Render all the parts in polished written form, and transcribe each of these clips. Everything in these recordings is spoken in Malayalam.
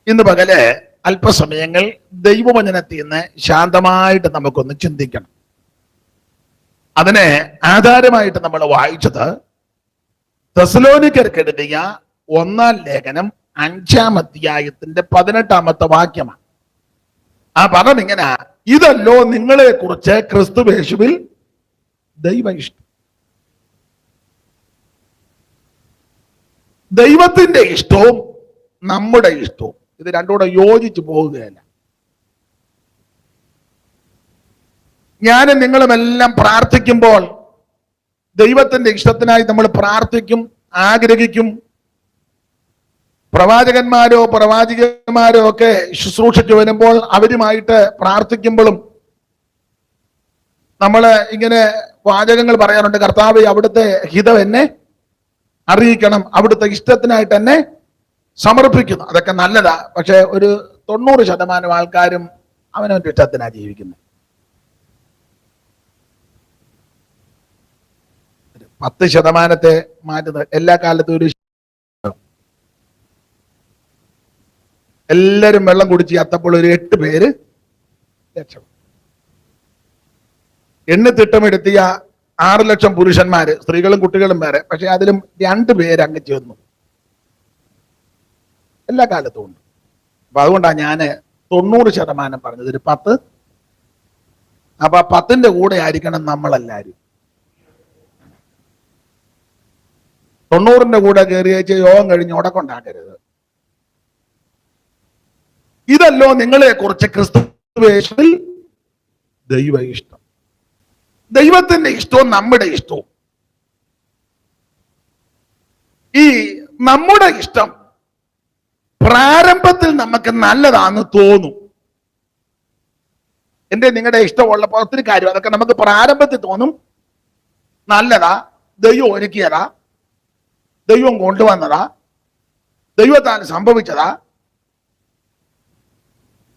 ഇന്ന് പകല് അല്പസമയങ്ങൾ ദൈവവചനത്തിൽ നിന്ന് ശാന്തമായിട്ട് നമുക്കൊന്ന് ചിന്തിക്കണം. അതിന് ആധാരമായിട്ട് നമ്മൾ വായിച്ചത് തെസ്സലോനിക്കർക്ക് എഴുതിയ 1-ാം ലേഖനം 5-ാം അധ്യായത്തിന്റെ 18-ാമത്തെ വാക്യമാണ്. ആ പദം ഇങ്ങനെ: ഇതല്ലോ നിങ്ങളെ കുറിച്ച് ക്രിസ്തുയേശുവിൽ ദൈവ ഇഷ്ടം. ദൈവത്തിന്റെ ഇഷ്ടവും നമ്മുടെ ഇഷ്ടവും ഇത് രണ്ടുകൂടെ യോജിച്ചു പോകുകയല്ല. ഞാനും നിങ്ങളുമെല്ലാം പ്രാർത്ഥിക്കുമ്പോൾ ദൈവത്തിന്റെ ഇഷ്ടത്തിനായി നമ്മൾ പ്രാർത്ഥിക്കും, ആഗ്രഹിക്കും. പ്രവാചകന്മാരോ പ്രവാചികന്മാരോ ഒക്കെ ശുശ്രൂഷിച്ചു വരുമ്പോൾ അവരുമായിട്ട് പ്രാർത്ഥിക്കുമ്പോഴും നമ്മൾ ഇങ്ങനെ വാചകങ്ങൾ പറയാറുണ്ട്: കർത്താവേ, അവിടുത്തെ ഹിതം എന്നെ അറിയിക്കണം, അവിടുത്തെ ഇഷ്ടത്തിനായിട്ട് എന്നെ സമർപ്പിക്കുന്നു. അതൊക്കെ നല്ലതാ. പക്ഷെ ഒരു 90% ആൾക്കാരും അവനവന്റെ ഇഷ്ടത്തിനാ ജീവിക്കുന്നത്. 10% മാറ്റുന്നത് എല്ലാ കാലത്തും ഒരു എല്ലാരും വെള്ളം കുടിച്ച് അത്തപ്പോൾ ഒരു 8 പേര് രക്ഷപ്പെട്ടു. എണ്ണ തിട്ടമെടുത്തിയ 6 ലക്ഷം പുരുഷന്മാര്, സ്ത്രീകളും കുട്ടികളും വേറെ. പക്ഷെ അതിലും 2 പേര് അങ്ങ് ചേർന്നു. എല്ലാ കാലത്തും ഉണ്ട്. അപ്പൊ അതുകൊണ്ടാണ് ഞാൻ 90% പറഞ്ഞത്. ഒരു 10. അപ്പൊ 10ന്റെ കൂടെ ആയിരിക്കണം നമ്മളെല്ലാരും. 90ന്റെ കൂടെ കയറിയേച്ച് യോഗം കഴിഞ്ഞ് ഉടക്കൊണ്ടാക്കരുത്. ഇതല്ലോ നിങ്ങളെ കുറിച്ച് ക്രിസ്തുയേശുവിൽ ദൈവ ഇഷ്ടം. ദൈവത്തിന്റെ ഇഷ്ടവും നമ്മുടെ ഇഷ്ടവും. ഈ നമ്മുടെ ഇഷ്ടം പ്രാരംഭത്തിൽ നമുക്ക് നല്ലതാന്ന് തോന്നും. നിങ്ങളുടെ ഇഷ്ടമുള്ളപ്പോൾ ഒത്തിരി കാര്യം അതൊക്കെ നമുക്ക് പ്രാരംഭത്തിൽ തോന്നും നല്ലതാ, ദൈവം ഒരുക്കിയതാ, ദൈവം കൊണ്ടുവന്നതാ, ദൈവത്താൽ സംഭവിച്ചതാ,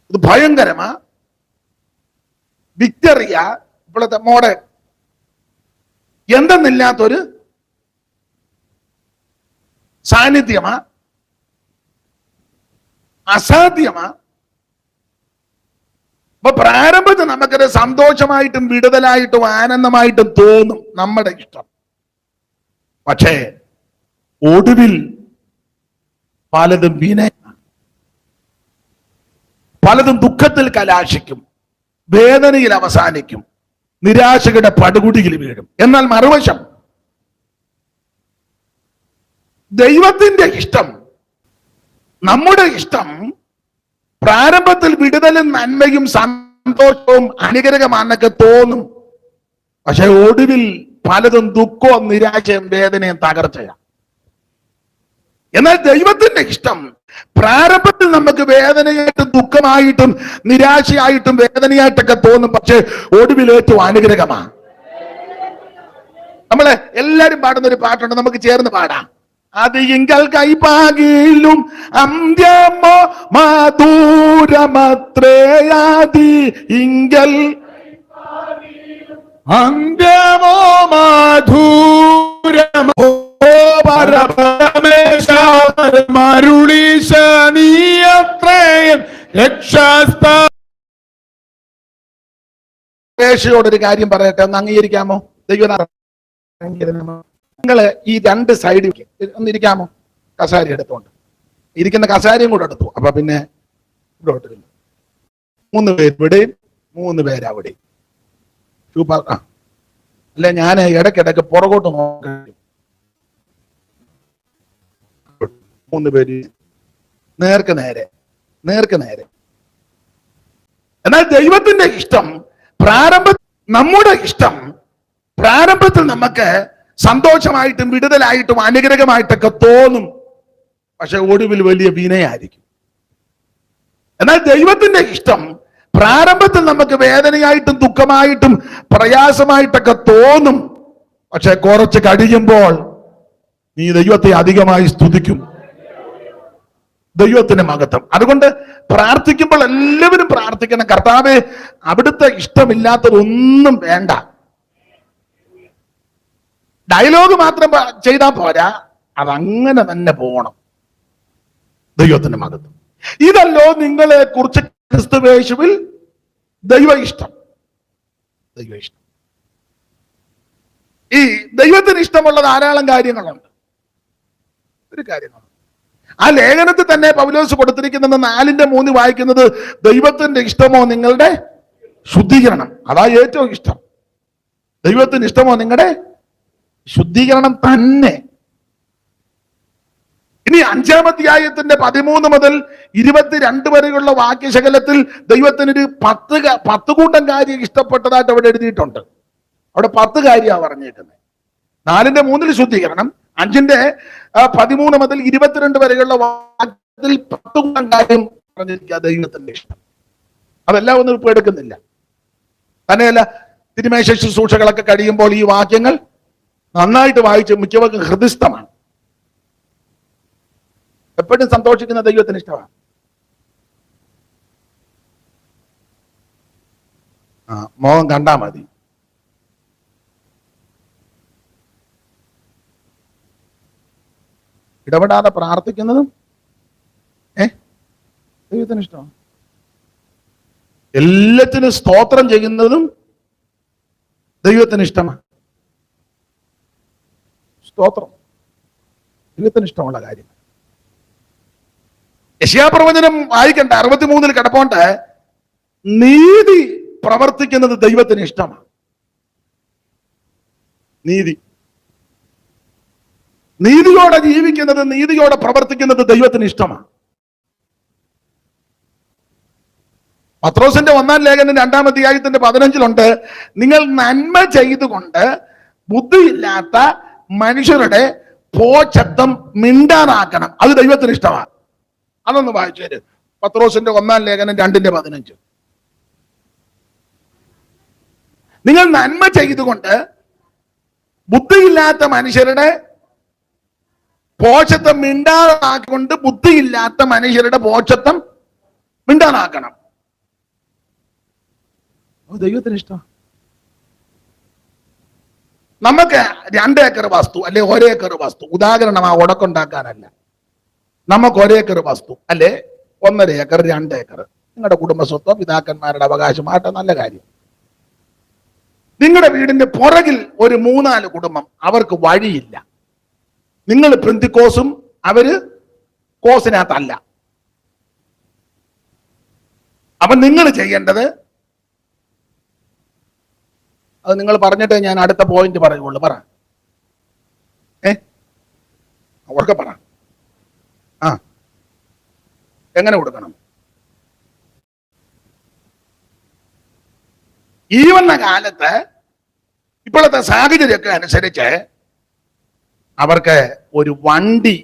ഇത് ഭയങ്കരമാ, വിക്ടറിയ, ഇപ്പോഴത്തെ മോഡേൺ, എന്തെന്നില്ലാത്തൊരു സാന്നിധ്യമാ, അസാധ്യമാ. അപ്പൊ പ്രാരംഭത്തിൽ നമുക്കത് സന്തോഷമായിട്ടും വിടുതലായിട്ടും ആനന്ദമായിട്ടും തോന്നും നമ്മുടെ ഇഷ്ടം. പക്ഷേ ഒടുവിൽ പലതും പലതും ദുഃഖത്തിൽ കലാശിക്കും, വേദനയിൽ അവസാനിക്കും, നിരാശയുടെ പടുകുടിയിൽ വീഴും. എന്നാൽ മറുവശം ദൈവത്തിന്റെ ഇഷ്ടം, നമ്മുടെ ഇഷ്ടം പ്രാരംഭത്തിൽ വിടുതലും നന്മയും സന്തോഷവും അനുഗ്രഹമാണെന്നൊക്കെ തോന്നും. പക്ഷെ ഒടുവിൽ പലതും ദുഃഖവും നിരാശയും വേദനയും തകർച്ചയാണ്. എന്നാൽ ദൈവത്തിന്റെ ഇഷ്ടം പ്രാരംഭത്തിൽ നമുക്ക് വേദനയായിട്ടും ദുഃഖമായിട്ടും നിരാശയായിട്ടും വേദനയായിട്ടൊക്കെ തോന്നും. പക്ഷെ ഒടുവിൽ ഏറ്റവും അനുഗ്രഹമാണ്. നമ്മളെ എല്ലാരും പാടുന്ന ഒരു പാട്ടുണ്ട്, നമുക്ക് ചേർന്ന് പാടാം. അത് ഇങ്കൽ കൈപ്പാകിലും അന്ത്യമോ മധുരമത്രേയാതി ഇങ്കൽ അന്ത്യമോ മധുരമോ ോടൊരു കാര്യം പറയട്ടെ, ഒന്ന് അംഗീകരിക്കാമോ? ദൈവം നിങ്ങള് ഈ 2 സൈഡിൽ ഒന്നിരിക്കാമോ? കസാരി എടുത്തോണ്ട് ഇരിക്കുന്ന കസാരയും കൂടെ എടുത്തു. അപ്പൊ പിന്നെ ഇവിടെ 3 പേര് ഇവിടെയും 3 പേര് അവിടെയും. സൂപ്പർ. അല്ലെ ഞാൻ ഇടയ്ക്കിടയ്ക്ക് പുറകോട്ട് നോക്കാം. 3 പേര് നേർക്ക് നേരെ. എന്നാൽ ദൈവത്തിന്റെ ഇഷ്ടം നമ്മുടെ ഇഷ്ടം പ്രാരംഭത്തിൽ നമുക്ക് സന്തോഷമായിട്ടും വിടുതലായിട്ടും അനുഗ്രഹമായിട്ടൊക്കെ തോന്നും. പക്ഷെ ഒടുവിൽ വലിയ വിനയായിരിക്കും. എന്നാൽ ദൈവത്തിന്റെ ഇഷ്ടം പ്രാരംഭത്തിൽ നമുക്ക് വേദനയായിട്ടും ദുഃഖമായിട്ടും പ്രയാസമായിട്ടൊക്കെ തോന്നും. പക്ഷെ കുറച്ച് കഴിയുമ്പോൾ നീ ദൈവത്തെ അധികമായി സ്തുതിക്കും. ദൈവത്തിന്റെ മഹത്വം. അതുകൊണ്ട് പ്രാർത്ഥിക്കുമ്പോൾ എല്ലാവരും പ്രാർത്ഥിക്കണം, കർത്താവേ, അവിടുത്തെ ഇഷ്ടമില്ലാത്തതൊന്നും വേണ്ട. ഡയലോഗ് മാത്രം ചെയ്താൽ പോരാ, അതങ്ങനെ തന്നെ പോകണം. ദൈവത്തിന്റെ മഹത്വം. ഇതല്ലോ നിങ്ങളെ കുറിച്ച് ക്രിസ്തുവേശുവിൽ ദൈവ ഇഷ്ടം. ദൈവ ഇഷ്ടം. ഈ ദൈവത്തിന് ഇഷ്ടമുള്ള ധാരാളം കാര്യങ്ങളുണ്ട്. ഒരു കാര്യങ്ങളുണ്ട്. ആ ലേഖനത്തിൽ തന്നെ പൗലോസ് കൊടുത്തിരിക്കുന്നത് 4:3 വായിക്കുന്നത്, ദൈവത്തിന്റെ ഇഷ്ടമോ നിങ്ങളുടെ ശുദ്ധീകരണം. അതാ ഏറ്റവും ഇഷ്ടം. ദൈവത്തിന് ഇഷ്ടമോ നിങ്ങളുടെ ശുദ്ധീകരണം തന്നെ. ഇനി 5-ാം അധ്യായത്തിന്റെ 13 മുതൽ 22 വരെയുള്ള വാക്യശകലത്തിൽ ദൈവത്തിനൊരു 10 കൂട്ടം കാര്യം ഇഷ്ടപ്പെട്ടതായിട്ട് അവിടെ എഴുതിയിട്ടുണ്ട്. അവിടെ 10 കാര്യമാണ് പറഞ്ഞേക്കുന്നത്. 4:3 ശുദ്ധീകരണം, 5:13 മുതൽ 22 വരെയുള്ള വാക്യത്തിൽ 10 കൂട്ടം കാര്യം പറഞ്ഞിരിക്കുക ദൈവത്തിന്റെ ഇഷ്ടം. അതെല്ലാം ഒന്നും ഇപ്പൊ എടുക്കുന്നില്ല. തന്നെയല്ല, തിരുമേശ ശുശ്രൂഷകളൊക്കെ കഴിയുമ്പോൾ ഈ വാക്യങ്ങൾ നന്നായിട്ട് വായിച്ച് മിക്കവർക്കും ഹൃദയസ്ഥമാണ്. എപ്പോഴും സന്തോഷിക്കുന്ന ദൈവത്തിന് ഇഷ്ടമാണ്. മോഹം കണ്ടാ മതി. ഇടപെടാതെ പ്രാർത്ഥിക്കുന്നതും ദൈവത്തിന് ഇഷ്ടമാണ്. എല്ലാത്തിനും സ്തോത്രം ചെയ്യുന്നതും ദൈവത്തിന് ഇഷ്ടമാണ്. സ്തോത്രം ദൈവത്തിന് ഇഷ്ടമുള്ള കാര്യം. യെശയ്യാപ്രവചനം വായിക്കണ്ട, 63 കിടപ്പോണ്ട്, നീതി പ്രവർത്തിക്കുന്നത് ദൈവത്തിന് ഇഷ്ടമാണ്. നീതിയോടെ ജീവിക്കുന്നത്, നീതിയോടെ പ്രവർത്തിക്കുന്നത് ദൈവത്തിന് ഇഷ്ടമാണ്. പത്രോസിന്റെ 1-ാം ലേഖനം 2-ാം അധ്യായത്തിന്റെ 15 നിങ്ങൾ നന്മ ചെയ്തുകൊണ്ട് ബുദ്ധിയില്ലാത്ത മനുഷ്യരുടെ പോച്ചത്വം മിണ്ടാനാക്കണം. അത് ദൈവത്തിന് ഇഷ്ടമാണ്. അതൊന്ന് വായിച്ചേര്. പത്രോസിന്റെ 1-ാം ലേഖനം 2:15. നിങ്ങൾ നന്മ ചെയ്തുകൊണ്ട് ബുദ്ധിയില്ലാത്ത മനുഷ്യരുടെ പോച്ചത്വം മിണ്ടാനാക്കിക്കൊണ്ട് ബുദ്ധിയില്ലാത്ത മനുഷ്യരുടെ പോച്ചത്വം മിണ്ടാനാക്കണം. ദൈവത്തിന് ഇഷ്ടം. നമുക്ക് 2 ഏക്കർ വസ്തു അല്ലെ 1 ഏക്കർ വസ്തു, ഉദാഹരണം ആ ഉടക്കുണ്ടാക്കാനല്ല, നമുക്ക് 1 ഏക്കർ വസ്തു അല്ലെ 1.5 ഏക്കർ 2 ഏക്കർ നിങ്ങളുടെ കുടുംബ സ്വത്തോ പിതാക്കന്മാരുടെ അവകാശമായിട്ട് നല്ല കാര്യം. നിങ്ങളുടെ വീടിന്റെ പുറകിൽ ഒരു 3-4 കുടുംബം, അവർക്ക് വഴിയില്ല. നിങ്ങൾ പെന്തിക്കോസും അവര് കോസിനകത്തല്ല. അപ്പൊ നിങ്ങൾ ചെയ്യേണ്ടത്, അത് നിങ്ങൾ പറഞ്ഞിട്ട് ഞാൻ അടുത്ത പോയിന്റ് പറയുള്ളൂ. പറ, അവർക്ക് പറ. എങ്ങനെ കൊടുക്കണം? ഈ വന്ന കാലത്ത് ഇപ്പോഴത്തെ സാഹചര്യമൊക്കെ അനുസരിച്ച് അവർക്ക് ഒരു വണ്ടി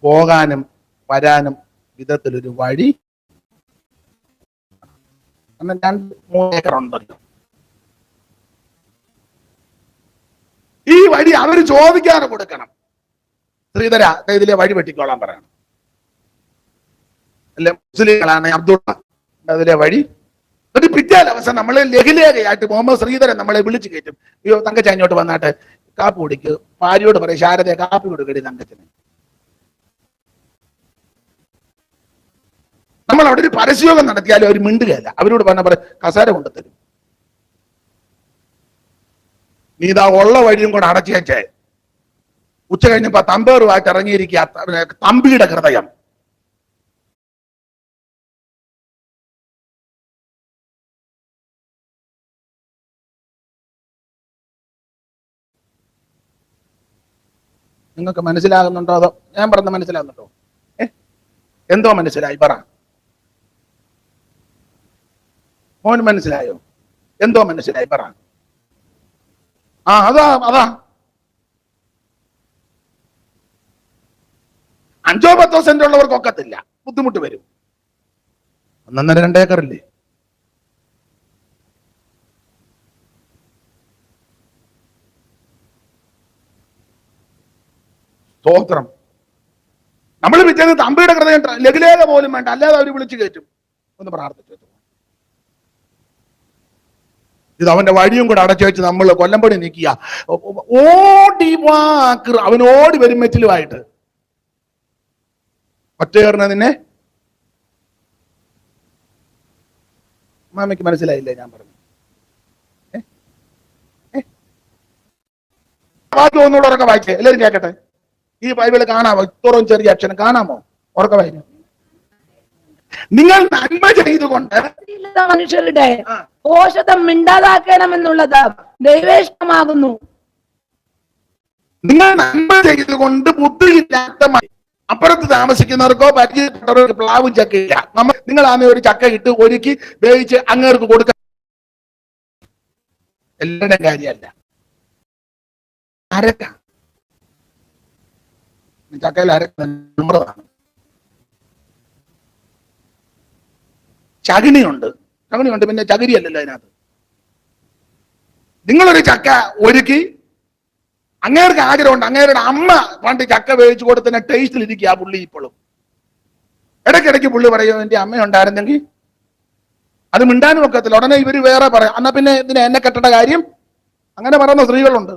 പോകാനും വരാനും വിധത്തിലൊരു വഴി, 2-3 ഏക്കർ ഉണ്ടല്ലോ. ഈ വഴി അവർ ചോദിക്കാതെ കൊടുക്കണം. ശ്രീധര, ഇതിലെ വഴി വെട്ടിക്കോളാൻ പറയണം. അല്ലെ മുസ്ലിങ്ങളാണ് അബ്ദുള്ള, അതിലെ വഴി. എന്നിട്ട് പിറ്റേ ദിവസം നമ്മളെ ലഘുലേഖയായിട്ട് മുഹമ്മദ് ശ്രീധരൻ നമ്മളെ വിളിച്ചു കയറ്റും. അയ്യോ തങ്കച്ച അങ്ങോട്ട് വന്നാട്ട് കാപ്പി കുടിക്ക്, ഭാര്യയോട് പറയും ശാരദയെ കാപ്പി കൊടുക്കടി തങ്കച്ചന്. നമ്മൾ അവിടെ ഒരു പരസ്യോഗം നടത്തിയാലും അവർ മിണ്ടുകയല്ല. അവരോട് പറഞ്ഞ പറയും കസാര കൊണ്ടുതരും. നീ ഇതാ ഉള്ള വഴിയും കൂടെ അടച്ചേച്ചേ. ഉച്ച കഴിഞ്ഞപ്പോ തമ്പേറുമായിട്ട് ഇറങ്ങിയിരിക്കുക തമ്പിയുടെ ഹൃദയം. നിങ്ങൾക്ക് മനസ്സിലാകുന്നുണ്ടോ? അതോ ഞാൻ പറഞ്ഞ മനസ്സിലാകുന്നുണ്ടോ? എന്തോ മനസ്സിലായി? പറ മോൻ, മനസ്സിലായോ? എന്തോ മനസ്സിലായി? പറ. അതാ 5-10 സെന്റ് ഉള്ളവർക്ക് ഒക്കത്തില്ല, ബുദ്ധിമുട്ട് വരും. 1.5-2 ഏക്കറില്ലേ? സ്തോത്രം. നമ്മൾ പിറ്റേന്ന് തമ്പിയുടെ ഹൃദയം ലഘുലേഖ പോലും വേണ്ട, അല്ലാതെ അവർ വിളിച്ചു കയറ്റും. ഒന്ന് പ്രാർത്ഥിച്ചു. ഇത് അവന്റെ വഴിയും കൂടെ അടച്ചു വെച്ച് നമ്മൾ കൊല്ലംപടി നിൽക്കുക. ഓടി വാക്ക് അവൻ ഓടി വരും മെറ്റിലുമായിട്ട്. ഒറ്റയേറിനതിനെ മാമയ്ക്ക് മനസ്സിലായില്ലേ ഞാൻ പറഞ്ഞു? വാക്യം ഒന്നുകൂടെ ഉറക്കെ വായിച്ചേ, എല്ലാവരും കേൾക്കട്ടെ. ഈ ബൈബിള് കാണാമോ? ഇത്രയും ചെറിയ അക്ഷരം കാണാമോ? ഉറക്കെ വായിക്കും. നിങ്ങൾ നന്മ ചെയ്തുകൊണ്ട് മനുഷ്യരുടെ പോഷകം മിണ്ടാതാക്കണമെന്നുള്ളത് ദൈവേഷ്ടമാകുന്നു. നിങ്ങൾ നന്മ ചെയ്തുകൊണ്ട് ബുദ്ധിയില്ലാത്ത അപ്പുറത്ത് താമസിക്കുന്നവർക്കോ പരിചയപ്പെട്ടവർക്ക് പ്ലാവും ചക്കയില്ല. നിങ്ങൾ ആദ്യം ഒരു ചക്ക ഇട്ട് ഒരുക്കി വേവിച്ച് അങ്ങേർക്ക് കൊടുക്കാൻ എല്ലാവരുടെയും കാര്യമല്ല. അരക്ക ചക്കയിൽ അരക്കുന്നതാണ്. ചകിണിയുണ്ട്, പിന്നെ ചകിരിയല്ലല്ലോ അതിനകത്ത്. നിങ്ങളൊരു ചക്ക ഒരുക്കി അങ്ങേർക്ക് ആഗ്രഹമുണ്ട്, അങ്ങേരുടെ അമ്മ പണ്ട് ചക്ക വേവിച്ചു കൊടുത്തതിന്റെ ടേസ്റ്റിലിരിക്കുക ആ പുള്ളി ഇപ്പോഴും. ഇടയ്ക്കിടയ്ക്ക് പുള്ളി പറയും എന്റെ അമ്മ ഉണ്ടായിരുന്നെങ്കിൽ. അത് മിണ്ടാനും ഒക്കത്തില്ല. ഉടനെ ഇവര് വേറെ പറയാം, എന്നാ പിന്നെ ഇതിനെ എന്നെ കെട്ടേണ്ട കാര്യം. അങ്ങനെ പറയുന്ന സ്ത്രീകളുണ്ട്.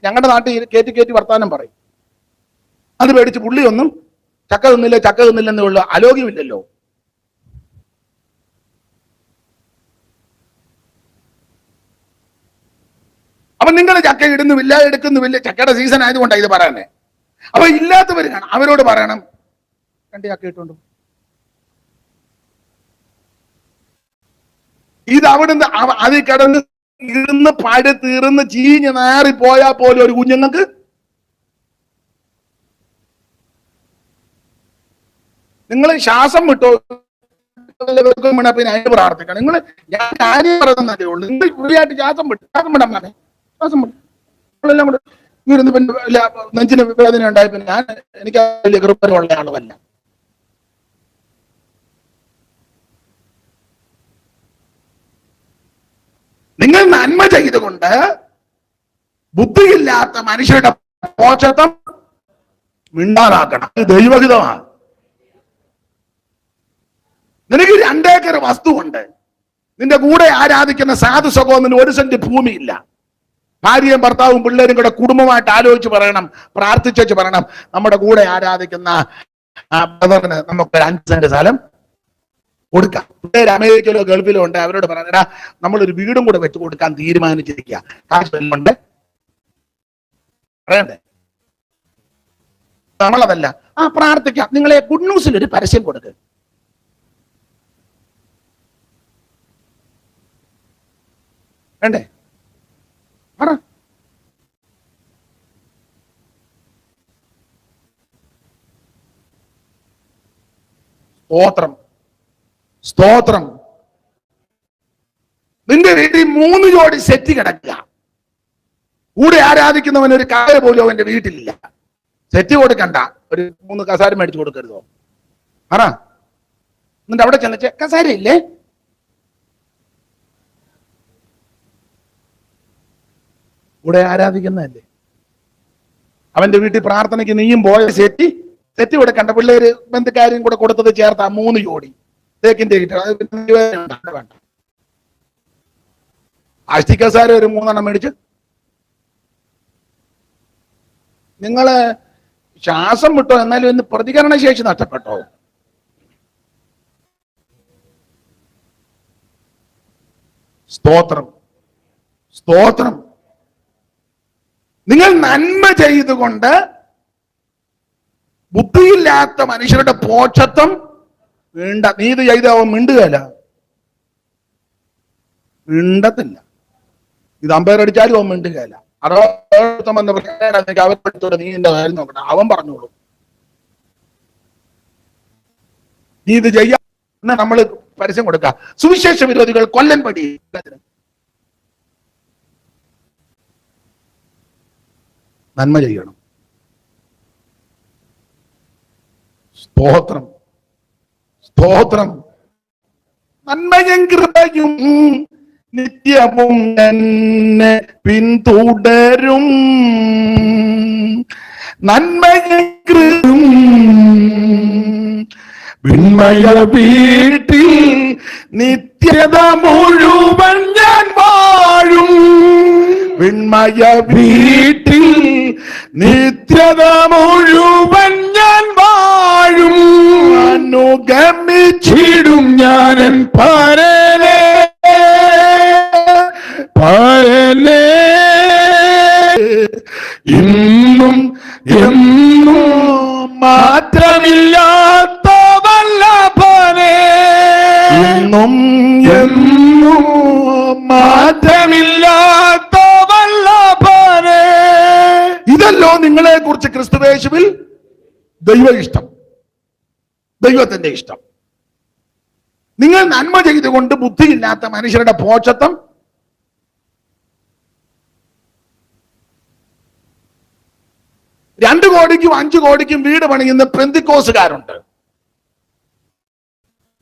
ഞങ്ങളുടെ നാട്ടിൽ കയറ്റി വർത്താനം പറയും. അത് പേടിച്ച് പുള്ളിയൊന്നും ചക്ക തിന്നില്ലെന്നേ ഉള്ളൂ, അലോഗ്യമില്ലല്ലോ. അപ്പൊ നിങ്ങൾ ചക്ക ഇടുന്നുമില്ല, എടുക്കുന്നുമില്ല. ചക്കയുടെ സീസൺ ആയതുകൊണ്ടാണ് ഇത് പറയുന്നത്. അപ്പൊ ഇല്ലാത്തവർ കാണാം, അവരോട് പറയണം 2 ചക്ക ഇട്ടുണ്ടോ. ഇത് അവിടുന്ന് അതിൽ കിടന്ന് ഇരുന്ന് പഴ തീർന്ന് ചീഞ്ഞ് നാറിപ്പോയാൽ പോലും ഒരു കുഞ്ഞുങ്ങൾക്ക് നിങ്ങൾ ശ്വാസം വിട്ടോ പിന്നെ അതിന് പ്രാർത്ഥിക്കണം. നിങ്ങൾ ഞാൻ കാര്യം പറയുന്നതേ ഉള്ളൂ. നിങ്ങൾ ഫ്രീ ആയിട്ട് ശ്വാസം വിടാൻ മതി. ശ്വാസം വിട്ടു എല്ലാം കൂടെ ഇരുന്ന് പിന്നെ നെഞ്ചിന് വേദന ഉണ്ടായി. പിന്നെ എനിക്ക് വലിയ കൃപയുള്ള ആളുമല്ല. നിങ്ങൾ നന്മ ചെയ്തുകൊണ്ട് ബുദ്ധിയില്ലാത്ത മനുഷ്യരുടെ പോഷത്വം മിണ്ടാതാക്കണം. ദൈവഹിതമാണ്. നിനക്ക് 2 ഏക്കർ വസ്തുവുണ്ട്. നിന്റെ കൂടെ ആരാധിക്കുന്ന സാധു സഹോദരന് 1 സെന്റ് ഭൂമിയില്ല. ഭാര്യയും ഭർത്താവും പിള്ളേരും കൂടെ കുടുംബമായിട്ട് ആലോചിച്ച് പറയണം, പ്രാർത്ഥിച്ചു പറയണം, നമ്മുടെ കൂടെ ആരാധിക്കുന്ന ബ്രദറിന് നമുക്ക് 5 സെന്റ് സ്ഥലം കൊടുക്കാം. പിള്ളേർ അമേരിക്കയിലോ ഗൾഫിലോ ഉണ്ട്, അവരോട് പറയാ നമ്മളൊരു വീടും കൂടെ വെച്ച് കൊടുക്കാൻ തീരുമാനിച്ചിരിക്കുക. കാശ് കൊണ്ട് പറയണ്ടേ? നമ്മളതല്ല. പ്രാർത്ഥിക്കാം. നിങ്ങളെ ഗുഡ് ന്യൂസിൽ ഒരു പരസ്യം കൊടുക്കുക. വേണ്ടേ? പറ. സ്തോത്രം, സ്തോത്രം. നിന്റെ വീട്ടിൽ 3 ജോഡി സെറ്റ് കിടക്കുക. കൂടെ ആരാധിക്കുന്നവൻ ഒരു കാല് പോലും അവന്റെ വീട്ടിലില്ല. സെറ്റ് കൊടുക്കണ്ട, ഒരു 3 കസാര മേടിച്ചു കൊടുക്കരുതോ? പറ. എന്നിട്ട് അവിടെ ചെന്നിട്ട് കസാര ഇല്ലേ? കൂടെ ആരാധിക്കുന്നതല്ലേ. അവന്റെ വീട്ടിൽ പ്രാർത്ഥനയ്ക്ക് നീയും പോയ സെറ്റ് കൊടുക്കണ്ട. പിള്ളേര് ബന്ധുക്കാരും കൂടെ കൊടുത്തത് ചേർത്താ 3 ജോഡി തേക്കിന്റെ വേണ്ട. ആസ്തികസാര ഒരു 3 എണ്ണം മേടിച്ച് നിങ്ങള് ശ്വാസം വിട്ടോ, എന്നാലും ഇന്ന് പ്രതികരണ ശേഷി നഷ്ടപ്പെട്ടോ? സ്തോത്രം, സ്തോത്രം. നിങ്ങൾ നന്മ ചെയ്തുകൊണ്ട് ബുദ്ധിയില്ലാത്ത മനുഷ്യരുടെ പോഷത്വം വേണ്ട. നീ ഇത് ചെയ്ത് അവൻ മിണ്ടുകയല്ല, മിണ്ടത്തില്ല. ഇത് അമ്പയർ അടിച്ചാലും അവൻ മിണ്ടുകയല്ല. അവൻ നീ എന്റെ കാര്യം നോക്കട്ടെ, അവൻ പറഞ്ഞോളൂ. നീ ഇത് ചെയ്യാ നമ്മൾ പരസ്യം കൊടുക്ക. സുവിശേഷ വിരോധികൾ കൊല്ലൻ പടി. നന്മ ചെയ്യണം. സ്തോത്രം, സ്തോത്രം. നന്മയും കൃപയും നിത്യവും എന്നെ പിന്തുടരും. നന്മയും കൃപയും വിൺമയ വീട്ടിൽ നിത്യത മുഴുവൻ ഞാൻ വാഴും. വിൺമയ വീട്ടിൽ നിത്യത മുഴുവൻ ഞാൻ വാഴും. അനുഗമിച്ചിടും ഞാനൻ പരനെ പരനെ ഇന്നും എന്നും മാറ്റമില്ലാത്ത വല്ലഭനെ ഇന്നും എന്നും മാറ്റമില്ലാത്ത വല്ലഭനെ. ഇതല്ലോ നിങ്ങളെ കുറിച്ച് ക്രിസ്തുവേശുവിൽ ദൈവ ഇഷ്ടം, ദൈവത്തിന്റെ ഇഷ്ടം. നിങ്ങൾ നന്മ ചെയ്തുകൊണ്ട് ബുദ്ധിയില്ലാത്ത മനുഷ്യരുടെ പോഷത്വം $2 കോടിക്കും 5 കോടിക്കും വീട് പണിയുന്ന പെന്തിക്കോസുകാരുണ്ട്.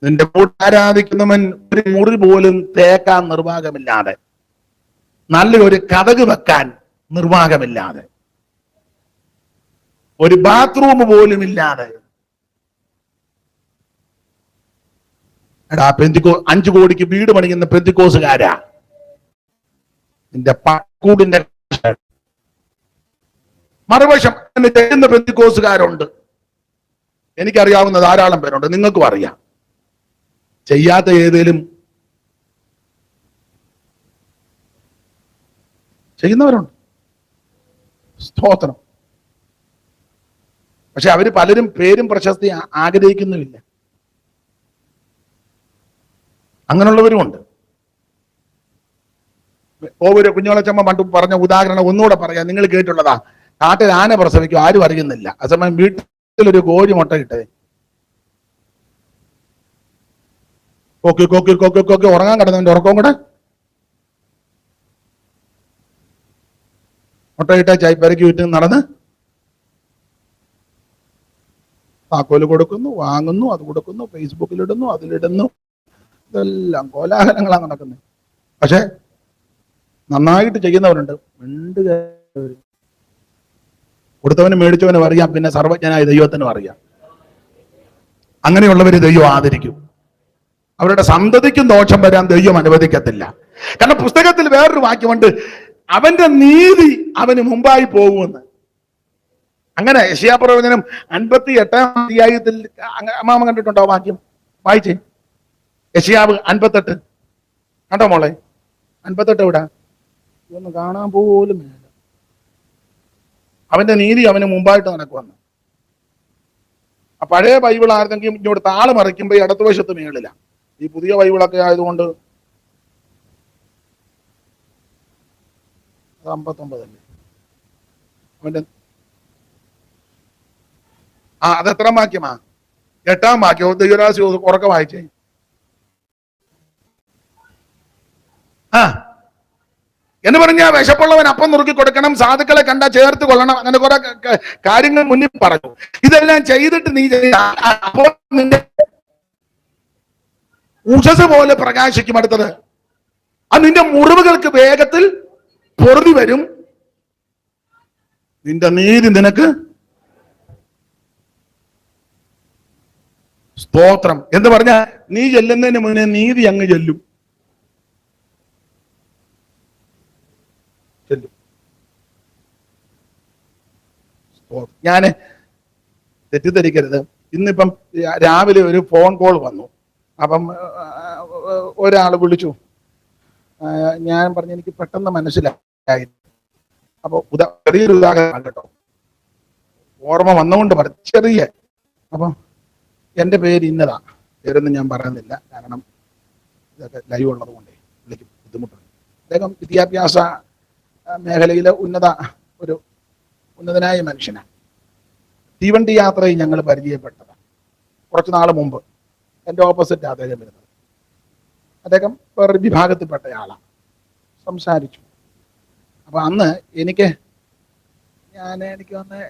നിന്റെ ആരാധിക്കുന്നവൻ ഒരു മുറി പോലും തേക്കാൻ നിർവാഹമില്ലാതെ, നല്ലൊരു കതക് വെക്കാൻ നിർവാഹമില്ലാതെ, ഒരു ബാത്റൂം പോലും ഇല്ലാതെ, എടാ 5 കോടിക്ക് വീട് പണിയുന്ന പെന്തിക്കോസുകാരാ നിന്റെ പക്കൂടിന്റെ. മറുവശം ചെയ്യുന്ന പെന്തിക്കോസുകാരുണ്ട്, എനിക്കറിയാവുന്ന ധാരാളം പേരുണ്ട്, നിങ്ങൾക്കും അറിയാം. ചെയ്യാത്ത ഏതേലും ചെയ്യുന്നവരുണ്ട്, സ്തോത്രം. പക്ഷെ അവര് പലരും പേരും പ്രശസ്തി ആഗ്രഹിക്കുന്നുമില്ല. അങ്ങനെയുള്ളവരുമുണ്ട്. ഓവര് കുഞ്ഞോളച്ചമ്മ പണ്ട് പറഞ്ഞ ഉദാഹരണം ഒന്നുകൂടെ പറയാം, നിങ്ങൾ കേട്ടുള്ളതാ. കാട്ടിൽ ആന പ്രസവിക്കും, ആരും അറിയുന്നില്ല. അതേസമയം വീട്ടിലൊരു കോഴി മുട്ട ഇട്ടേ കൊക്കി കൊക്കി കൊക്കി കൊക്കി ഉറങ്ങാൻ കിടന്നവന്റെ ഉറക്കവും കൂടെ മുട്ടയിട്ട ചായ്പരക്ക് വിറ്റ് നടന്ന് താക്കോല് കൊടുക്കുന്നു, വാങ്ങുന്നു, അത് കൊടുക്കുന്നു, ഫേസ്ബുക്കിലിടുന്നു, അതിലിടുന്നു. ഇതെല്ലാം കോലാഹലങ്ങളാണ് നടക്കുന്നത്. പക്ഷെ നന്നായിട്ട് ചെയ്യുന്നവരുണ്ട്. കൊടുത്തവനും മേടിച്ചവനും അറിയാം, പിന്നെ സർവജ്ഞനായ ദൈവത്തിനും അറിയാം. അങ്ങനെയുള്ളവര് ദൈവം ആദരിക്കും. അവരുടെ സന്തതിക്കും ദോഷം വരാൻ ദൈവം അനുവദിക്കത്തില്ല. കാരണം പുസ്തകത്തിൽ വേറൊരു വാക്യമുണ്ട്, അവന്റെ നീതി അവന് മുമ്പായി പോകുമെന്ന്. അങ്ങനെ യെശയ്യാപ്രവചനം 58-ാം അധ്യായത്തിൽ അമ്മാമ കണ്ടിട്ടുണ്ടോ വാക്യം? വായിച്ചേ. യെശയ്യാവ് 58 കണ്ടോ മോളെ? 58 എവിടാ? ഇതൊന്നും കാണാൻ പോലും വേണ്ട. അവന്റെ നീതി അവന് മുമ്പായിട്ട് നടക്കുവന്ന്. ആ പഴയ ബൈബിൾ ആയിരുന്നെങ്കിൽ ഇങ്ങോട്ട് താള് മറിക്കുമ്പോ ഇടതുവശത്ത് മേളില. ഈ പുതിയ ബൈബിളൊക്കെ ആയതുകൊണ്ട് 59 അല്ലേ അവന്റെ. അതെത്ര വാക്യമാ? 8-ാം വാക്യം. ദൈവരാശി ഉറക്കെ വായിച്ചേ. എന്ന് പറഞ്ഞാൽ വിശപ്പുള്ളവൻ അപ്പം നുറുക്കി കൊടുക്കണം, സാധുക്കളെ കണ്ടാ ചേർത്ത് കൊള്ളണം, അങ്ങനെ കുറെ കാര്യങ്ങൾ മുന്നിൽ പറഞ്ഞു. ഇതെല്ലാം ചെയ്തിട്ട് നീ അപ്പോൾ നിന്റെ ഉഷസ് പോലെ പ്രകാശിക്കും. അടുത്തത്, നിന്റെ മുറിവുകൾക്ക് വേഗത്തിൽ പൊറുതി വരും, നിന്റെ നീതി നിനക്ക് സ്തോത്രം. എന്ന് പറഞ്ഞാൽ നീ ചെല്ലുന്നതിന് മുന്നേ നീതി അങ്ങ് ചെല്ലും. ഞാന് തെറ്റിദ്ധരിക്കരുത്. ഇന്നിപ്പം രാവിലെ ഒരു ഫോൺ കോൾ വന്നു. അപ്പം ഒരാൾ വിളിച്ചു. ഞാൻ പറഞ്ഞു എനിക്ക് പെട്ടെന്ന് മനസ്സിലായി. അപ്പൊ ചെറിയൊരു ഉദാഹരണം കേട്ടോ, ഓർമ്മ വന്നുകൊണ്ട് പറഞ്ഞു ചെറിയ. അപ്പം എൻ്റെ പേര് ഇന്നതാ, പേരൊന്നും ഞാൻ പറയുന്നില്ല, കാരണം ഇതൊക്കെ ലൈവ് ഉള്ളത് കൊണ്ടേ വിളിക്കും ബുദ്ധിമുട്ടുണ്ട്. അദ്ദേഹം വിദ്യാഭ്യാസ മേഖലയിലെ ഉന്നതനായ മനുഷ്യനാണ്. തീവണ്ടി യാത്രയിൽ ഞങ്ങൾ പരിചയപ്പെട്ടതാണ് കുറച്ച് നാൾ മുമ്പ്. എൻ്റെ ഓപ്പോസിറ്റ് അദ്ദേഹം വരുന്നത്. അദ്ദേഹം വേറൊരു വിഭാഗത്തിൽപ്പെട്ട ആളാണ്. സംസാരിച്ചു. അപ്പൊ അന്ന് എനിക്ക് വന്ന്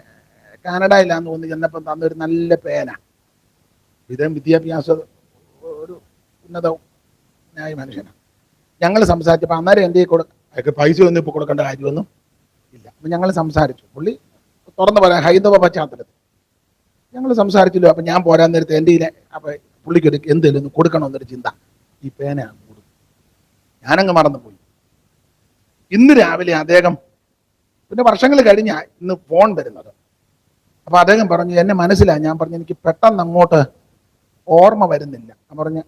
കാനഡയിലാന്ന് തോന്നി ചെന്നപ്പം തന്നൊരു നല്ല പേന. ഇദ്ദേഹം വിദ്യാഭ്യാസ ഒരു ഉന്നതനായ മനുഷ്യനാണ്. ഞങ്ങൾ സംസാരിച്ചപ്പോൾ അന്നേരം എൻ്റെ അയാൾക്ക് പൈസ ഒന്നും ഇപ്പോൾ കൊടുക്കേണ്ട കാര്യമൊന്നും ഇല്ല. അപ്പം ഞങ്ങൾ സംസാരിച്ചു. പുള്ളി തുറന്ന് പറയാം, ഹൈന്ദവ പശ്ചാത്തലത്തിൽ ഞങ്ങൾ സംസാരിച്ചല്ലോ. അപ്പം ഞാൻ പോരാൻ നേരത്തെ എൻ്റെ അപ്പം പുള്ളിക്ക് എന്തെങ്കിലും ഒന്ന് കൊടുക്കണമെന്നൊരു ചിന്ത. ഈ പേനയാണ് കൊടുക്കും. ഞാനങ്ങ് മറന്നുപോയി. ഇന്ന് രാവിലെ അദ്ദേഹം, പിന്നെ വർഷങ്ങൾ കഴിഞ്ഞ ഇന്ന് ഫോൺ വരുന്നത്. അപ്പം അദ്ദേഹം പറഞ്ഞു, എന്നെ മനസ്സിലായി. ഞാൻ പറഞ്ഞു എനിക്ക് പെട്ടെന്ന് അങ്ങോട്ട് ഓർമ്മ വരുന്നില്ല. ഞാൻ പറഞ്ഞ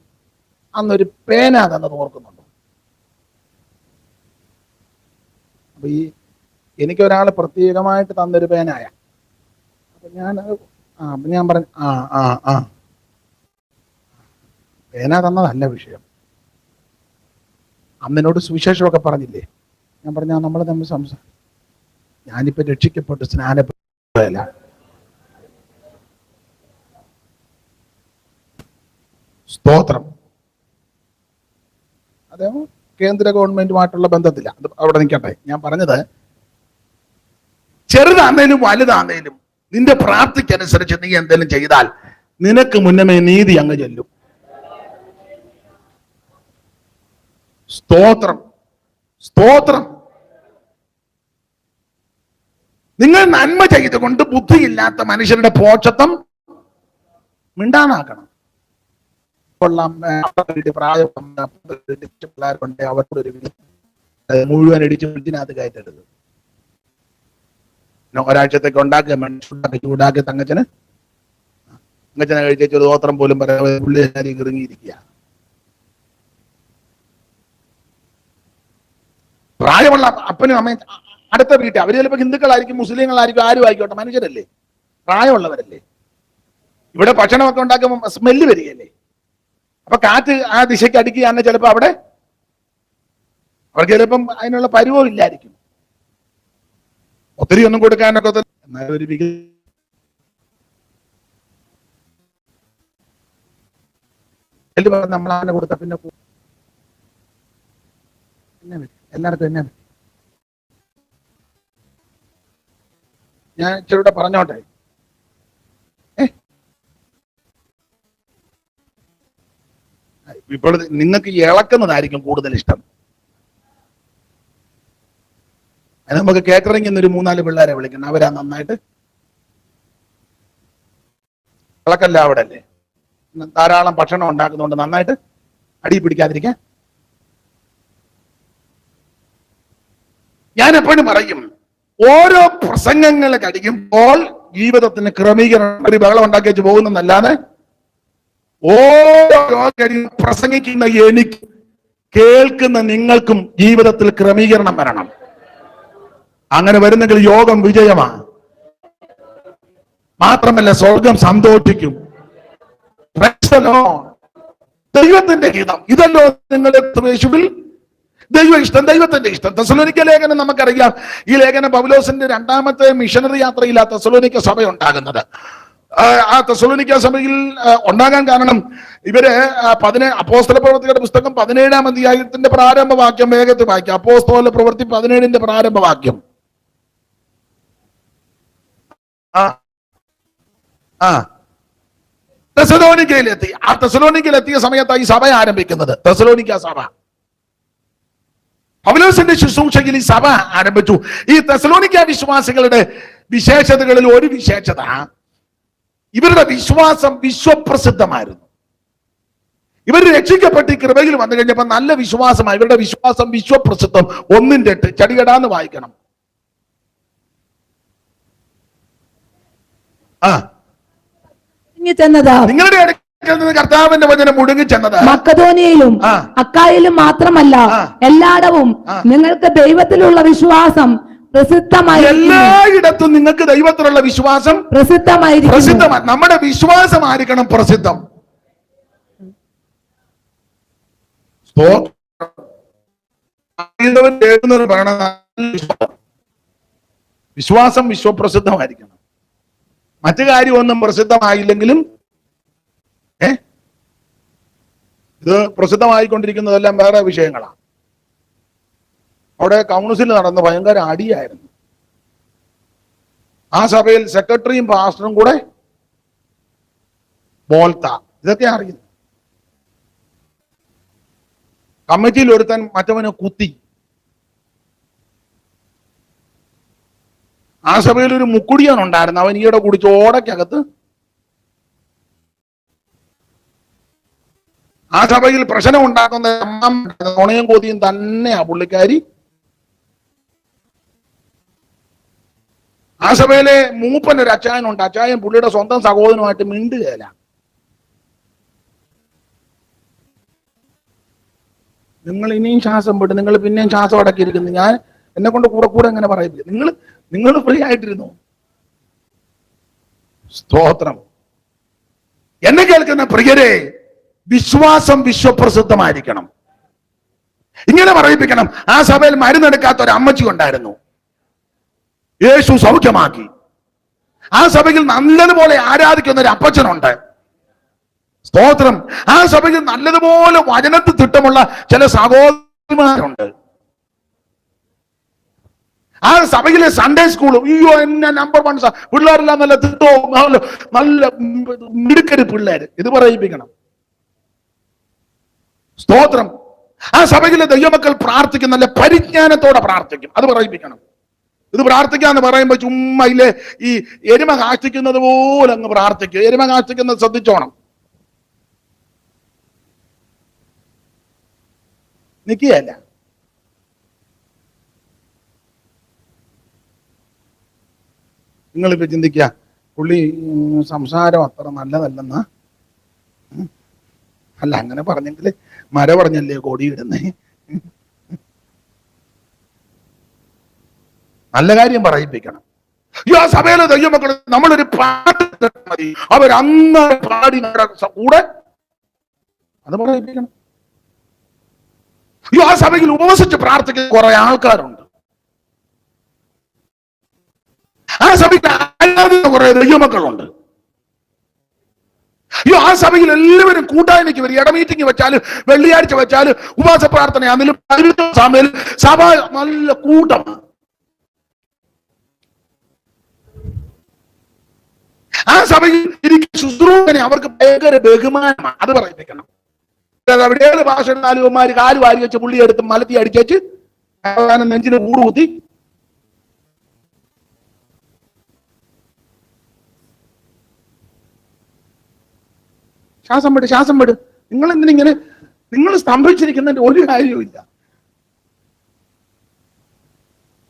അന്നൊരു പേന തന്നത് ഓർക്കുന്നുണ്ടോ? അപ്പൊ എനിക്കൊരാൾ പ്രത്യേകമായിട്ട് തന്നൊരു പേനായ. അപ്പൊ ഞാൻ പറഞ്ഞു ആ ആ ആ പേന തന്നതല്ല വിഷയം. അമ്മനോട് സുവിശേഷമൊക്കെ പറഞ്ഞില്ലേ? ഞാൻ പറഞ്ഞ നമ്മൾ തമ്മിൽ സംസാരം. ഞാനിപ്പോ രക്ഷിക്കപ്പെട്ട് സ്നാനപ്പെട്ടല്ല. സ്തോത്രം. അദ്ദേഹം കേന്ദ്ര ഗവൺമെന്റുമായിട്ടുള്ള ബന്ധത്തില്ല, അത് അവിടെ നിൽക്കട്ടെ. ഞാൻ പറഞ്ഞത്, ചെറുതാന്നേലും വലുതാന്നേലും നിന്റെ പ്രാർത്ഥിക്കനുസരിച്ച് നീ എന്തെങ്കിലും ചെയ്താൽ നിനക്ക് മുന്നമേ നീതി അങ്ങ് ചെല്ലും. സ്തോത്രം, സ്തോത്രം. നിങ്ങൾ നന്മ ചെയ്തുകൊണ്ട് ബുദ്ധിയില്ലാത്ത മനുഷ്യരുടെ പോഷത്വം മിണ്ടാനാക്കണം. പ്രായം പിള്ളേരുണ്ട്, അവർക്കൊരു മുഴുവൻ ഇടിച്ച് ഫ്രിഡ്ജിനകത്ത് കയറ്റരുത്. ഒരാഴ്ചത്തേക്ക് ഉണ്ടാക്കിയ മനുഷ്യണ്ടാക്കി ചൂടാക്കി തങ്കച്ചനെ കഴിച്ചു ഒരു ഗോത്രം പോലും പറയാതെ പുള്ളി ഇറങ്ങിയിരിക്കുക. പ്രായമുള്ള അപ്പനും അമ്മയും അടുത്ത വീട്ടിൽ അവര് ചിലപ്പോൾ ഹിന്ദുക്കളായിരിക്കും, മുസ്ലിങ്ങളായിരിക്കും, ആരും ആയിക്കോട്ടെ, മനുഷ്യരല്ലേ, പ്രായമുള്ളവരല്ലേ. ഇവിടെ ഭക്ഷണമൊക്കെ ഉണ്ടാക്കുമ്പോൾ സ്മെല്ല് വരികയല്ലേ. അപ്പൊ കാറ്റ് ആ ദിശയ്ക്ക് അടിക്കുകയാണ്. ചിലപ്പോൾ അവിടെ അവർക്ക് ചിലപ്പം അതിനുള്ള പരുവം ഇല്ലായിരിക്കും. ഒത്തിരി ഒന്നും കൊടുക്കാനൊക്കെ എന്നാലും ഒരു നമ്മളെ കൊടുത്ത പിന്നെ എല്ലാവർക്കും എന്നെ ഞാൻ ഇച്ചിരൂടെ പറഞ്ഞോട്ടെ. ഇപ്പോൾ നിങ്ങൾക്ക് ഇളക്കുന്നതായിരിക്കും കൂടുതൽ ഇഷ്ടം. അത് നമുക്ക് കേറ്ററിംഗ് എന്നൊരു 3-4 പിള്ളേരെ വിളിക്കണം, അവരാ നന്നായിട്ട് ഇളക്കല്ല. അവിടെ അല്ലേ ധാരാളം ഭക്ഷണം ഉണ്ടാക്കുന്നുണ്ട്, നന്നായിട്ട് അടി പിടിക്കാതിരിക്കാൻ. ഞാൻ എപ്പോഴും പറയും, ഓരോ പ്രസംഗങ്ങൾ കഴിയുമ്പോൾ ജീവിതത്തിന് ക്രമീകരണം ഒരു ബഹളം ഉണ്ടാക്കി വെച്ച് പോകുന്നതല്ലാതെ ഓരോ പ്രസംഗിക്കുന്ന എനിക്ക് കേൾക്കുന്ന നിങ്ങൾക്കും ജീവിതത്തിൽ ക്രമീകരണം വരണം. അങ്ങനെ വരുന്നെങ്കിൽ യോഗം വിജയമാണ്. മാത്രമല്ല സ്വർഗം സന്തോഷിക്കും. ദൈവത്തിന്റെ ഗീതം ഇതല്ലോ നിങ്ങളുടെ യേശുവിൽ ദൈവ ഇഷ്ടം, ദൈവത്തിന്റെ ഇഷ്ടം. തെസ്സലോനിക്ക ലേഖനം നമുക്കറിയാം. ഈ ലേഖനം പൗലോസിന്റെ 2ാമത്തെ മിഷണറി യാത്രയിൽ ആ തെസ്സലോനിക്ക സഭ ഉണ്ടാകുന്നത്. ആ തെസ്സലോനിക്ക സഭയിൽ ഉണ്ടാകാൻ കാരണം ഇവര് അപ്പോസ്തല പ്രവൃത്തികളുടെ പുസ്തകം 17-ാം അധ്യായത്തിന്റെ പ്രാരംഭ വാക്യം വേഗത്തിൽ വായിക്കാം. അപ്പോസ്തല പ്രവൃത്തി 17-ന്റെ പ്രാരംഭ വാക്യം. തെസ്സലോനിക്കയിലെത്തി. ആ തെസ്സലോനിക്കയിലെത്തിയ സമയത്താണ് ഈ സഭ ആരംഭിക്കുന്നത്, തെസ്സലോനിക്ക സഭ. പൗലോസിന്റെ ശുശ്രൂഷയിൽ ഈ സഭ ആരംഭിച്ചു. ഈ തെസ്സലോനിക്ക വിശ്വാസികളുടെ വിശേഷതകളിൽ ഒരു വിശേഷത, ഇവരുടെ വിശ്വാസം വിശ്വപ്രസിദ്ധമായിരുന്നു. ഇവർ രക്ഷിക്കപ്പെട്ട് കൃപയിൽ വന്നു കഴിഞ്ഞപ്പോൾ നല്ല വിശ്വാസമായി. ഇവരുടെ വിശ്വാസം വിശ്വപ്രസിദ്ധം. 1:8 ചടികടാന്ന് വായിക്കണം. നിങ്ങളുടെ കർത്താവിന്റെ വചനം മുടുങ്ങി ചെന്നത് മക്കദോനിയയിലും അക്കായിലും മാത്രമല്ല, എല്ലായിടവും നിങ്ങൾക്ക് ദൈവത്തിലുള്ള വിശ്വാസം പ്രസിദ്ധമായി. എല്ലായിടത്തും നിങ്ങൾക്ക് ദൈവത്തിലുള്ള വിശ്വാസം പ്രസിദ്ധമായി. നമ്മുടെ വിശ്വാസമായിരിക്കണം പ്രസിദ്ധം. വിശ്വാസം വിശ്വപ്രസിദ്ധമായിരിക്കണം. മറ്റു കാര്യമൊന്നും പ്രസിദ്ധമായില്ലെങ്കിലും ഇത് പ്രസിദ്ധമായിക്കൊണ്ടിരിക്കുന്നതെല്ലാം വേറെ വിഷയങ്ങളാണ്. അവിടെ കൗൺസിൽ നടന്ന ഭയങ്കര അടിയായിരുന്നു. ആ സഭയിൽ സെക്രട്ടറിയും പാസ്റ്ററും കൂടെ ബോൾത്ത. ഇതൊക്കെ അറിയുന്നു. കമ്മിറ്റിയിൽ ഒരുത്തൻ മറ്റവനെ കുത്തി. ആ സഭയിൽ ഒരു മുക്കുടിയൻ ഉണ്ടായിരുന്നു. അവൻ ഈയിടെ കുടിച്ച് ഓടയ്ക്കകത്ത്. ആ സഭയിൽ പ്രശ്നം ഉണ്ടാക്കുന്ന നുണയും കോതിയും തന്നെയാ പുള്ളിക്കാരി. ആ സഭയിലെ മൂപ്പൻ ഒരു അച്ചായനുണ്ട്. അച്ചായൻ പുള്ളിയുടെ സ്വന്തം സഹോദരനുമായിട്ട് മിണ്ടുകയില്ല. നിങ്ങൾ ഇനിയും ശ്വാസം വിട്ട്, നിങ്ങൾ പിന്നെയും ശ്വാസം അടക്കിയിരിക്കുന്നു. ഞാൻ എന്നെ കൊണ്ട് കൂടെ എങ്ങനെ പറയില്ല. നിങ്ങൾ ഫ്രീ ആയിട്ടിരുന്നു. സ്തോത്രം. എന്നെ കേൾക്കുന്ന പ്രിയരെ, വിശ്വാസം വിശ്വപ്രസിദ്ധമായിരിക്കണം. ഇങ്ങനെ പറയിപ്പിക്കണം. ആ സഭയിൽ മരുന്നെടുക്കാത്ത ഒരു അമ്മച്ചി ഉണ്ടായിരുന്നു, യേശു സൗഖ്യമാക്കി. ആ സഭയിൽ നല്ലതുപോലെ ആരാധിക്കുന്ന ഒരു അപ്പച്ചനുണ്ട്. സ്തോത്രം. ആ സഭയിൽ നല്ലതുപോലെ വചനത്തിൽ തിട്ടമുള്ള ചില സഹോദരന്മാരുണ്ട്. ആ സഭയിലെ സൺഡേ സ്കൂളും എന്നെ നമ്പർ 1 പിള്ളേരെല്ലാം നല്ല തിട്ടവും നല്ല മിടുക്കര് പിള്ളേര്. ഇത് പറയിപ്പിക്കണം. സ്തോത്രം. ആ സഭയിലെ ദൈവമക്കൾ പ്രാർത്ഥിക്കും, നല്ല പരിജ്ഞാനത്തോടെ പ്രാർത്ഥിക്കും. അത് പറയിപ്പിക്കണം. ഇത് പ്രാർത്ഥിക്കാന്ന് പറയുമ്പോ ചുമ്മാ ഇല്ലേ ഈ എരുമ കാഷ്ടിക്കുന്നത് പോലെ അങ്ങ് പ്രാർത്ഥിക്കും. എരുമ കാഷ്ടിക്കുന്നത് ശ്രദ്ധിച്ചോണം. നിക്കുകയല്ല. നിങ്ങളിപ്പോ ചിന്തിക്കുക, പുള്ളി സംസാരം അത്ര നല്ലതല്ലെന്നാ. അല്ല, അങ്ങനെ പറഞ്ഞെങ്കിൽ മര പറഞ്ഞല്ലേ കൊടിയിടുന്നേ. നല്ല കാര്യം പറയിപ്പിക്കണം. ആ സഭയിലെ ദൈവമക്കൾ നമ്മളൊരു പാട്ട് മതി, അവരങ്ങനെ പാടി കൂടെ അത് പറയിപ്പിക്കണം. ആ സഭയിൽ ഉപവസിച്ച് പ്രാർത്ഥിക്കുന്ന കുറെ ആൾക്കാരുണ്ട്. ആ സഭയ്ക്ക് ആരാധിക്കുന്ന കുറെ ദൈവമക്കളുണ്ട്. ആ സഭയിൽ എല്ലാവരും കൂട്ടായ്മയ്ക്ക് വരും. ഇടമീറ്റിംഗ് വെച്ചാലും വെള്ളിയാഴ്ച വെച്ചാലും ഉപവാസ പ്രാർത്ഥന അതിലും സമയം സഭ നല്ല കൂട്ടമാണ്. ആ സഭയിൽ ഇരിക്കുന്ന ശുശ്രൂഷനെ അവർക്ക് ഭയങ്കര ബഹുമാനമാണ്. അത് പറയിപ്പിക്കണം. അവിടെ 7 ഭാഷ 4 കാല് വാരി വെച്ച് പുള്ളി എടുത്ത് മലത്തി അടിച്ചേച്ച് നെഞ്ചിന് കൂടുകുത്തി ശ്വാസം വിട്. നിങ്ങൾ എന്തിനിങ്ങനെ നിങ്ങൾ സ്തംഭിച്ചിരിക്കുന്നതിന്റെ ഒരു കാര്യവുമില്ല.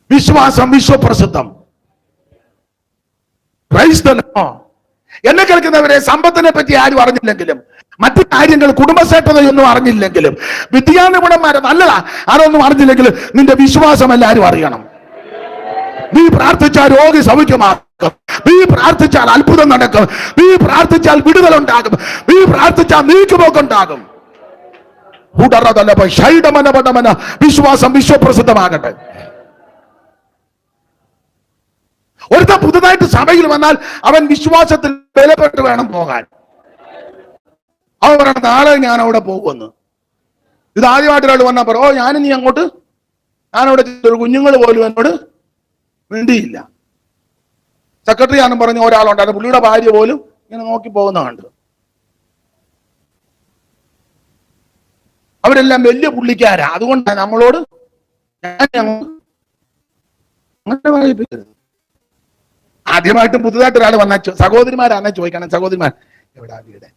വിശ്വാസം വിശ്വപ്രസിദ്ധം. എന്നെ കേൾക്കുന്നവരെ, സമ്പത്തിനെ പറ്റി ആരും അറിഞ്ഞില്ലെങ്കിലും, മറ്റു കാര്യങ്ങൾ കുടുംബശ്രേഷ്ഠതയൊന്നും അറിഞ്ഞില്ലെങ്കിലും, വിദ്യാനിപുണന്മാരെ നല്ലതാ, അതൊന്നും അറിഞ്ഞില്ലെങ്കിലും നിന്റെ വിശ്വാസം എല്ലാവരും അറിയണം. നീ പ്രാർത്ഥിച്ചാൽ രോഗി സൗഖ്യമാക്കും. നീ പ്രാർത്ഥിച്ചാൽ അത്ഭുതം നടക്കും. നീ പ്രാർത്ഥിച്ചാൽ വിടുതലുണ്ടാകും. നീ പ്രാർത്ഥിച്ചാൽ നീക്കുപോക്കുണ്ടാകും. വിശ്വാസം വിശ്വപ്രസിദ്ധമാകട്ടെ. ഒരുത്തൻ പുതുതായിട്ട് സഭയിൽ വന്നാൽ അവൻ വിശ്വാസത്തിൽ ബലപ്പെട്ട് വേണം പോകാൻ. അവൻ പറയണം, നാളെ ഞാൻ അവിടെ പോകുമെന്ന്. ഇത് ആദ്യമായിട്ട് ഒരാൾ വന്നാൽ പറ, ഞാനും നീ അങ്ങോട്ട്, ഞാനവിടെ കുഞ്ഞുങ്ങൾ പോലും എന്നോട് വേണ്ടിയില്ല. സെക്രട്ടറി ആണെന്ന് പറഞ്ഞ ഒരാളുണ്ടായിരുന്നു, പുള്ളിയുടെ ഭാര്യ പോലും ഇങ്ങനെ നോക്കി പോകുന്ന കണ്ട്. അവരെല്ലാം വലിയ പുള്ളിക്കാരാ. അതുകൊണ്ടാണ് നമ്മളോട് അങ്ങനെ പറയിപ്പിക്കരുത്. ആദ്യമായിട്ടും പുതുതായിട്ട് ഒരാൾ വന്നാൽ സഹോദരിമാരാണെന്ന് ചോദിക്കണം, സഹോദരിമാർ എവിടാ വീട്,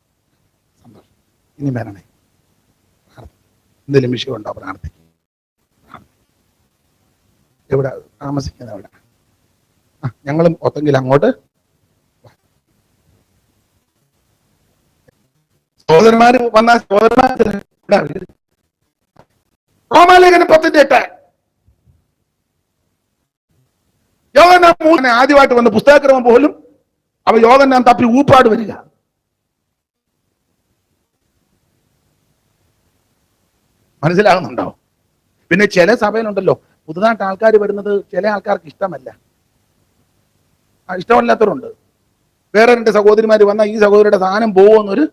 സന്തോഷം, ഇനി വരണേ, എന്തെങ്കിലും വിഷയമുണ്ടോ, പ്രാർത്ഥിക്കും, എവിടെ താമസിക്കുന്നത്, എവിടെ, ഞങ്ങളും ഒത്തെങ്കിൽ അങ്ങോട്ട്. സഹോദരന്മാര് വന്ന സഹോദരന്മാർ റോമാലേഖനം 10:8 യോഹന്നാൻ 3 ആദ്യമായിട്ട് വന്ന പുസ്തകക്രമം പോലും അവ യോഹന്നാൻ തപ്പി ഊപ്പാട് വരിക. മനസ്സിലാകുന്നുണ്ടോ? പിന്നെ ചില സഭയിലുണ്ടല്ലോ പുതുതായിട്ട് ആൾക്കാർ വരുന്നത് ചില ആൾക്കാർക്ക് ഇഷ്ടമല്ല. ഇഷ്ടമല്ലാത്തവരുണ്ട്. വേറെ 2 സഹോദരിമാര് വന്നാൽ ഈ സഹോദരിയുടെ സാധനം പോകുമെന്നൊരു,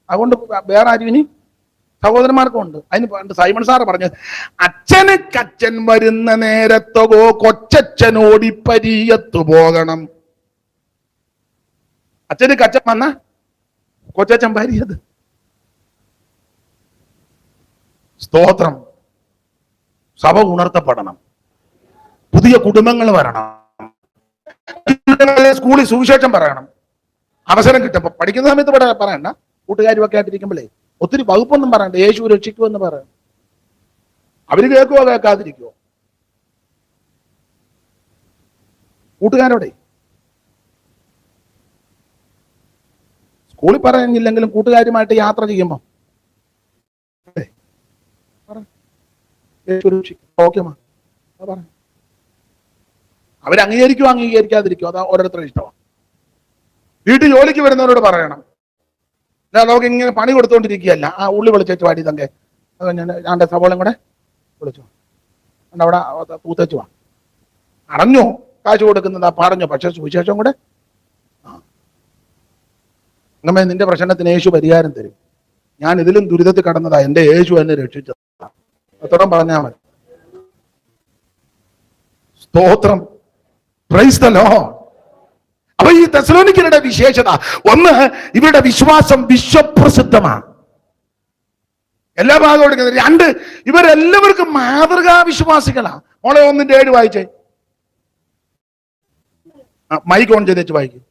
അതുകൊണ്ട് വേറെ ആരും ഇനി സഹോദരന്മാർക്കും ഉണ്ട്. അതിന് പണ്ട് സൈമൺ സാറ് പറഞ്ഞത്, അച്ഛന് കച്ചൻ വരുന്ന നേരത്തോ കൊച്ചച്ഛനോടി പരിയത്തു പോകണം. അച്ഛന് കച്ചൻ വന്ന കൊച്ചച്ഛൻ പരിയത്. സ്തോത്രം. സഭ ഉണർത്തപ്പെടണം. പുതിയ കുടുംബങ്ങൾ വരണം. സ്കൂളിൽ സുവിശേഷം പറയണം. അവസരം കിട്ടുമ്പോ, പഠിക്കുന്ന സമയത്ത് പറയണ്ട, കൂട്ടുകാരുമൊക്കെ ആയിട്ടിരിക്കുമ്പോഴേ ഒത്തിരി വകുപ്പൊന്നും പറയണ്ട. യേശു രക്ഷിക്കുമെന്ന് പറയണം. അവര് കേൾക്കുവോ കേൾക്കാതിരിക്കുവോ? കൂട്ടുകാരോടെ സ്കൂളിൽ പറയുന്നില്ലെങ്കിലും കൂട്ടുകാരുമായിട്ട് യാത്ര ചെയ്യുമ്പോ യേശു രക്ഷിക്കും. ഓക്കെമാ പറഞ്ഞു. അവരംഗീകരിക്കുമോ അംഗീകരിക്കാതിരിക്കുമോ അതാ ഓരോരുത്തരുടെ ഇഷ്ടമാണ്. വീട്ടിൽ ജോലിക്ക് വരുന്നവരോട് പറയണം, നമുക്ക് ഇങ്ങനെ പണി കൊടുത്തോണ്ടിരിക്കുകയല്ല. ആ ഉള്ളി വിളിച്ചേച്ച് വാടി തങ്കെ, ഞാൻ സവോളം കൂടെ വിളിച്ചു അവിടെ പൂത്തേച്ചു വാ. അറിഞ്ഞു കാശ് കൊടുക്കുന്നതാ പറഞ്ഞു, പക്ഷെ സുവിശേഷം കൂടെ. അങ്ങനെ നിന്റെ പ്രശ്നത്തിന് യേശു പരിഹാരം തരും. ഞാൻ ഇതിലും ദുരിതത്തിൽ കടന്നതാ, എന്റെ യേശു എന്നെ രക്ഷിച്ചത്. അത്തോളം പറഞ്ഞാൽ മതി. സ്തോത്രം. Praise the Lord. അപ്പൊ ഈ തെസ്സലോനിക്കരുടെ വിശേഷത ഒന്ന്, ഇവരുടെ വിശ്വാസം വിശ്വപ്രസിദ്ധമാണ്, എല്ലാ ഭാഗവും എടുക്കുന്നത്. രണ്ട്, ഇവരെല്ലാവർക്കും മാതൃകാ വിശ്വാസികളാ. മോളെ 1:7 വായിച്ചേ. മൈക്ക് ഓൺ ചെയ്തേച്ച് വായിക്കും.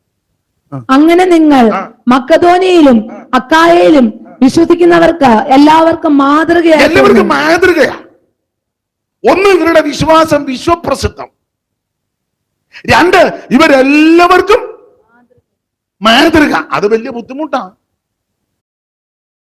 അങ്ങനെ നിങ്ങൾ മക്കദോനിയയിലും അക്കായയിലും വിശ്വസിക്കുന്നവർക്ക് എല്ലാവർക്കും മാതൃകയാ. എല്ലാവർക്കും മാതൃകയാ. ഒന്ന്, ഇവരുടെ വിശ്വാസം വിശ്വപ്രസിദ്ധം. രണ്ട്, ഇവരെല്ലാവർക്കും മാതൃക. അത് വലിയ ബുദ്ധിമുട്ടാണ്.